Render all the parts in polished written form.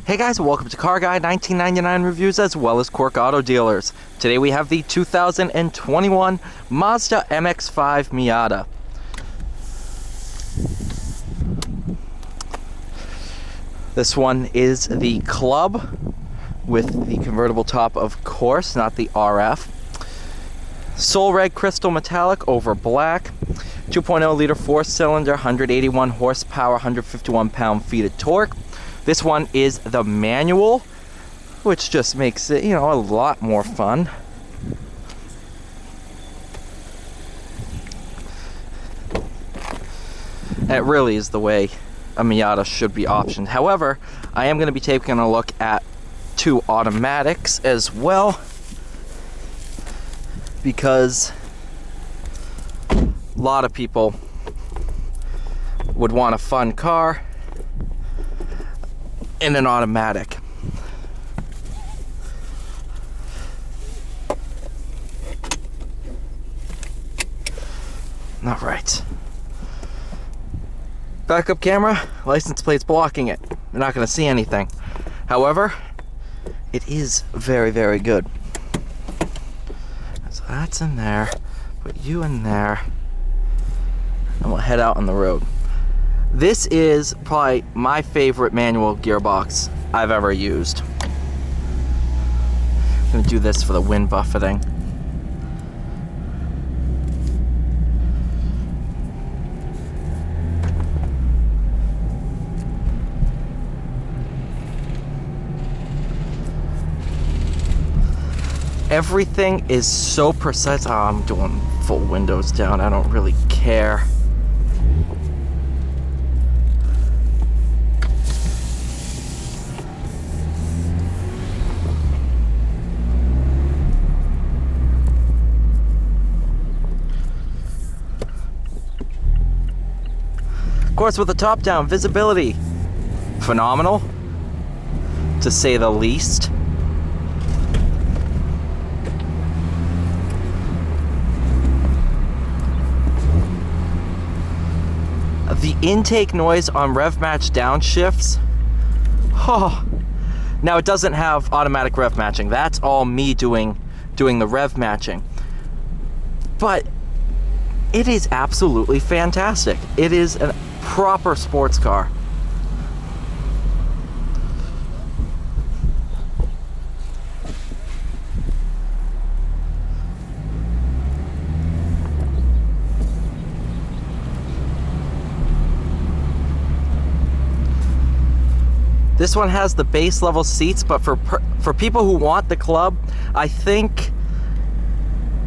Hey guys, welcome to Car Guy 1999 Reviews as well as Quirk Auto Dealers. Today we have the 2021 Mazda MX-5 Miata. This one is the Club with the convertible top, of course, not the RF. Soul Red Crystal Metallic over black. 2.0 liter 4-cylinder, 181 horsepower, 151 pound-feet of torque. This one is the manual, which just makes it, a lot more fun. And it really is the way a Miata should be optioned. However, I am going to be taking a look at two automatics as well, because a lot of people would want a fun car in an automatic. All right. Backup camera, license plate's blocking it. You're not going to see anything. However, it is very, very good. So that's in there. Put you in there. And we'll head out on the road. This is probably my favorite manual gearbox I've ever used. I'm going to do this for the wind buffeting. Everything is so precise. Oh, I'm doing full windows down. I don't really care. Of course, with the top down, visibility phenomenal, to say the least. The intake noise on rev match downshifts. Oh. Now it doesn't have automatic rev matching. That's all me doing the rev matching. But it is absolutely fantastic. It is a proper sports car. This one has the base level seats, but for people who want the Club, I think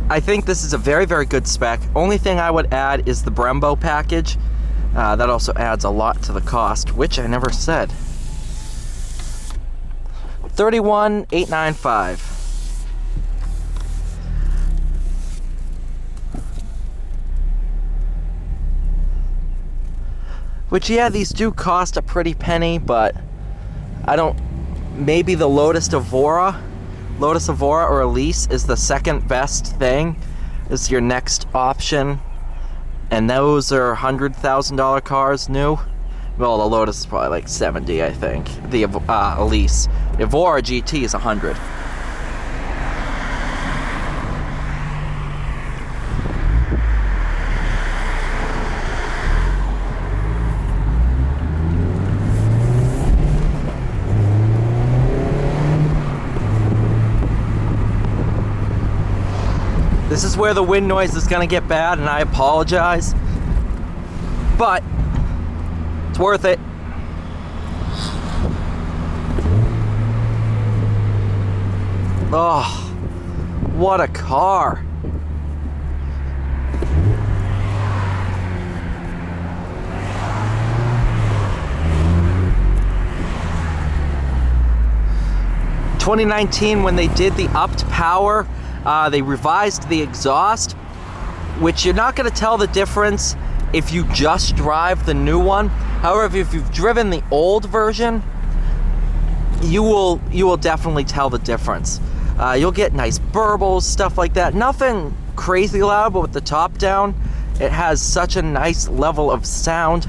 this is a very, very good spec. Only thing I would add is the Brembo package. That also adds a lot to the cost, which I never said. $31,895. Which, yeah, these do cost a pretty penny, but maybe the Lotus Evora or Elise is the second best thing, is your next option. And those are $100,000 cars new. Well, the Lotus is probably like 70, I think. The Elise. Evora GT is 100. This is where the wind noise is going to get bad, and I apologize, but it's worth it. Oh, what a car. In 2019, when they did the upped power, they revised the exhaust, which you're not going to tell the difference if you just drive the new one. However, if you've driven the old version, you will definitely tell the difference. You'll get nice burbles, stuff like that. Nothing crazy loud, but with the top down, it has such a nice level of sound.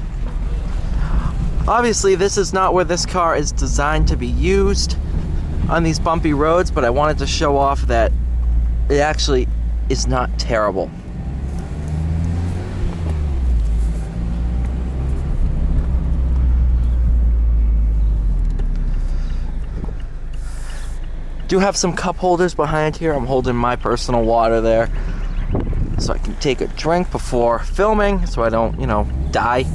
Obviously, this is not where this car is designed to be used on these bumpy roads, but I wanted to show off that it actually is not terrible. Do have some cup holders behind here. I'm holding my personal water there so I can take a drink before filming so I don't, die.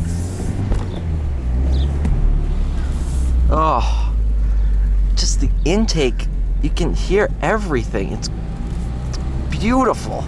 Oh, just the intake. You can hear everything. It's beautiful.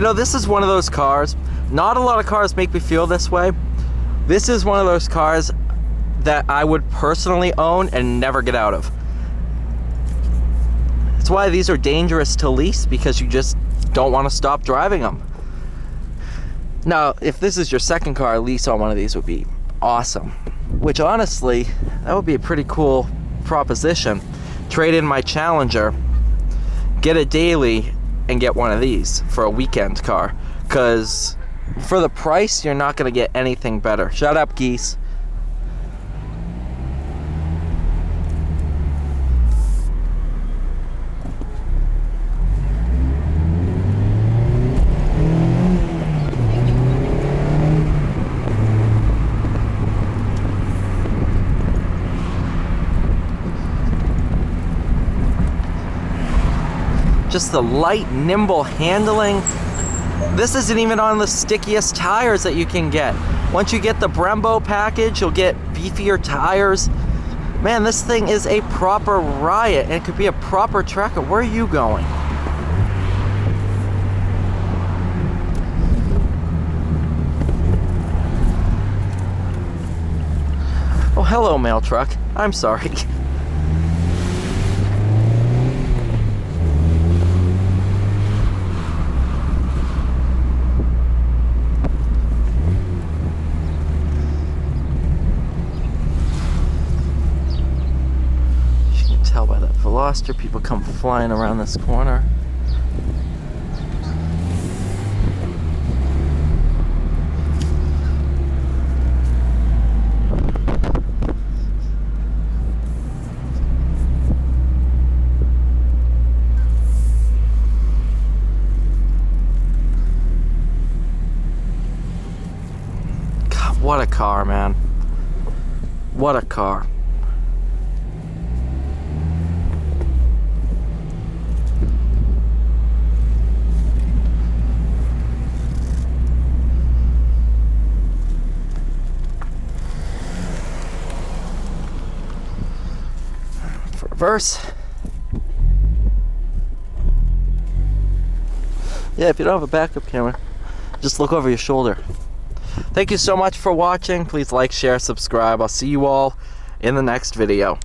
Oh, this is one of those cars. Not a lot of cars make me feel this way. This is one of those cars that I would personally own and never get out of. That's why these are dangerous to lease, because you just don't want to stop driving them. Now, if this is your second car, a lease on one of these would be awesome. Which honestly, that would be a pretty cool proposition. Trade in my Challenger, get a daily, and get one of these for a weekend car, because for the price you're not going to get anything better. Shut up, geese. Just the light, nimble handling. This isn't even on the stickiest tires that you can get. Once you get the Brembo package, you'll get beefier tires. Man, this thing is a proper riot, and it could be a proper tracker. Where are you going? Oh, hello, mail truck. I'm sorry. Tell by that Veloster, people come flying around this corner. God, what a car, man. What a car. Reverse. Yeah, if you don't have a backup camera, just look over your shoulder. Thank you so much for watching. Please like, share, subscribe. I'll see you all in the next video.